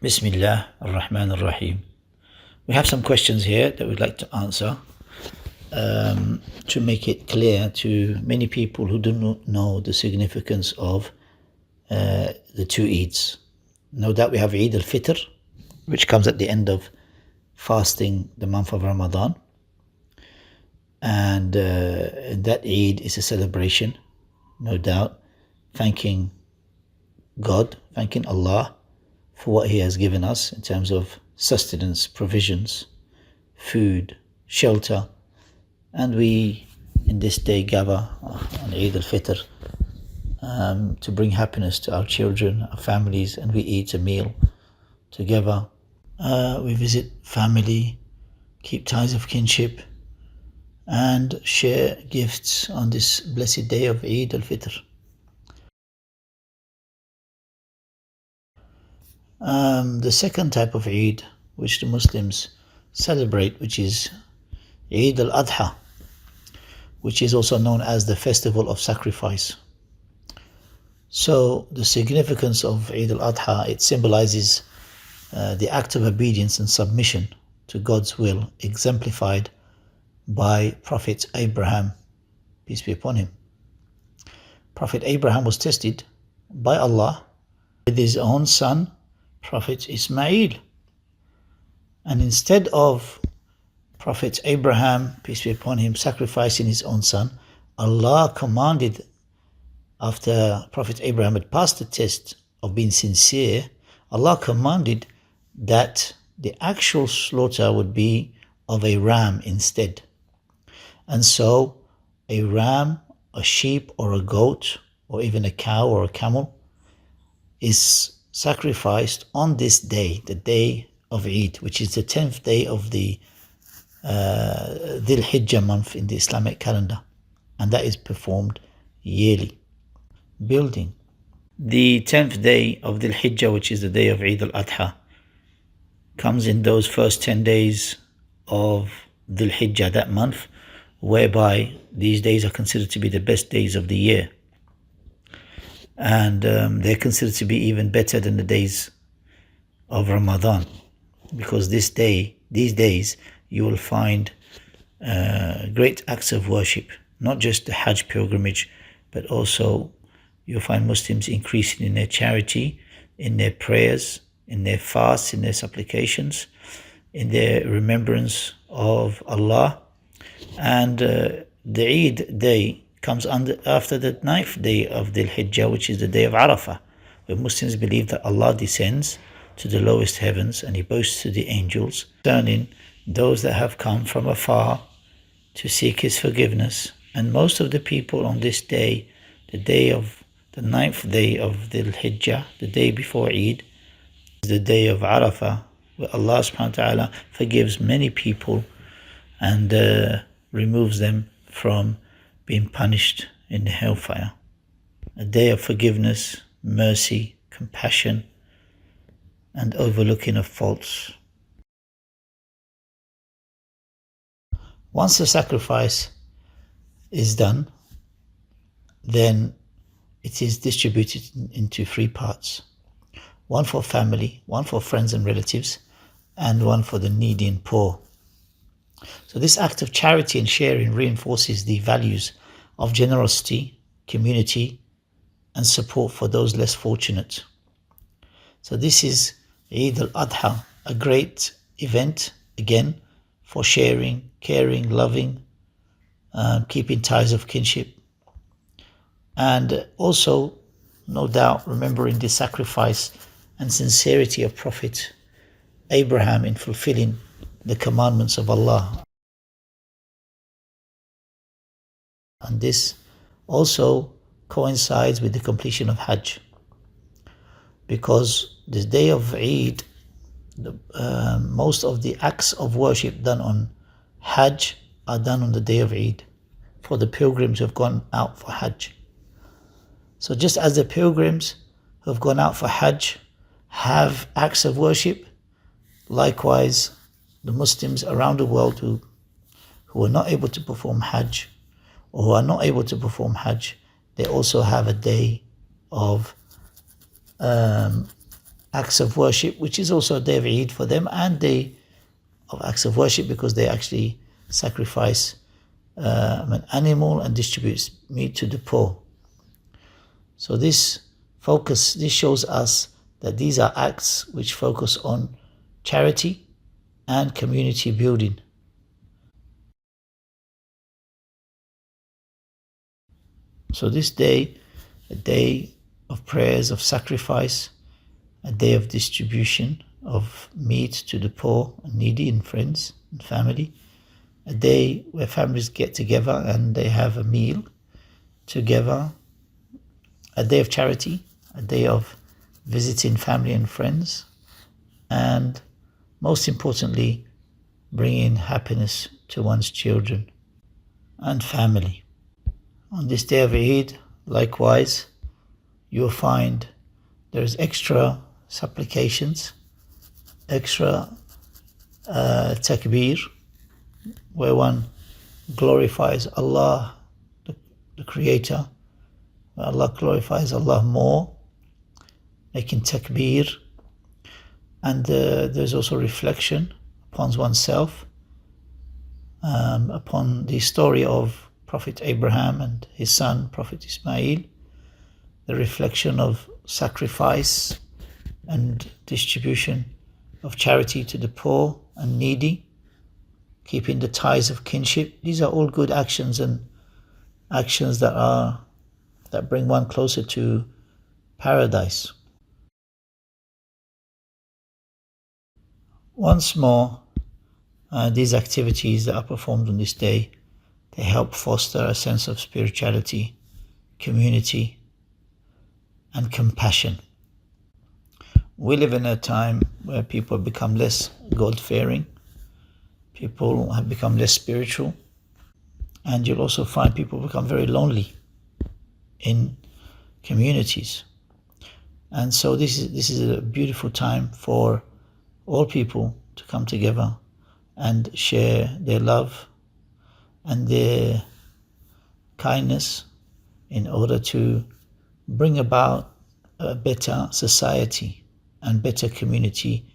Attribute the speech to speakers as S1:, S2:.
S1: Bismillah ar-Rahman ar-Rahim. We have some questions here that we'd like to answer to make it clear to many people who do not know the significance of the two Eids. No doubt we have Eid al-Fitr, which comes at the end of fasting the month of Ramadan. And that Eid is a celebration, no doubt, thanking God, thanking Allah for what He has given us in terms of sustenance, provisions, food, shelter. And we, in this day, gather on Eid al-Fitr to bring happiness to our children, our families, and we eat a meal together. We visit family, keep ties of kinship, and share gifts on this blessed day of Eid al-Fitr. The second type of Eid which the Muslims celebrate, which is Eid-ul-Adha, which is also known as the festival of sacrifice. So the significance of Eid-ul-Adha, it symbolizes the act of obedience and submission to God's will, exemplified by Prophet Abraham, peace be upon him. Prophet Abraham was tested by Allah with his own son, Prophet Ismail. And instead of Prophet Abraham, peace be upon him, sacrificing his own son, Allah commanded, after Prophet Abraham had passed the test of being sincere, Allah commanded that the actual slaughter would be of a ram instead. And so a ram, a sheep or a goat, or even a cow or a camel is sacrificed on this day, the day of Eid, which is the 10th day of the Dhul-Hijjah month in the Islamic calendar, and that is performed yearly. Building the 10th day of Dhul-Hijjah, which is the day of Eid al-Adha, comes in those first 10 days of Dhul-Hijjah, that month, whereby these days are considered to be the best days of the year. And they're considered to be even better than the days of Ramadan, because these days you will find great acts of worship, not just the Hajj pilgrimage, but also you'll find Muslims increasing in their charity, in their prayers, in their fasts, in their supplications, in their remembrance of Allah. And the Eid day comes after the 9th day of Dhul Hijjah, which is the day of Arafah, where Muslims believe that Allah descends to the lowest heavens and He boasts to the angels concerning those that have come from afar to seek His forgiveness. And most of the people on this day, the 9th day of Dhul Hijjah, the day before Eid, is the day of Arafah, where Allah subhanahu wa ta'ala forgives many people and removes them from being punished in the hellfire. A day of forgiveness, mercy, compassion, and overlooking of faults. Once the sacrifice is done, then it is distributed into 3 parts. One for family, one for friends and relatives, and one for the needy and poor. So this act of charity and sharing reinforces the values of generosity, community, and support for those less fortunate. So this is Eid al-Adha, a great event, again, for sharing, caring, loving, keeping ties of kinship. And also, no doubt, remembering the sacrifice and sincerity of Prophet Abraham in fulfilling the commandments of Allah. And this also coincides with the completion of Hajj, because the day of Eid, most of the acts of worship done on Hajj are done on the day of Eid for the pilgrims who have gone out for Hajj. So just as the pilgrims who have gone out for Hajj have acts of worship, likewise the Muslims around the world who are not able to perform Hajj, or who are not able to perform Hajj, they also have a day of acts of worship, which is also a day of Eid for them, and day of acts of worship because they actually sacrifice an animal and distribute meat to the poor. So this shows us that these are acts which focus on charity and community building. So this day, a day of prayers, of sacrifice, a day of distribution of meat to the poor and needy and friends and family, a day where families get together and they have a meal together, a day of charity, a day of visiting family and friends, and most importantly, bringing happiness to one's children and family. On this day of Eid, likewise, you'll find there's extra supplications, extra takbir, where one glorifies Allah, the Creator, where Allah glorifies Allah more, making takbir, and there's also reflection upon oneself, upon the story of Prophet Abraham and his son, Prophet Ismail, the reflection of sacrifice and distribution of charity to the poor and needy, keeping the ties of kinship. These are all good actions and actions that bring one closer to paradise. Once more, these activities that are performed on this day, they help foster a sense of spirituality, community, and compassion. We live in a time where people have become less God-fearing, people have become less spiritual, and you'll also find people become very lonely in communities. And so this is a beautiful time for all people to come together and share their love and their kindness in order to bring about a better society and better community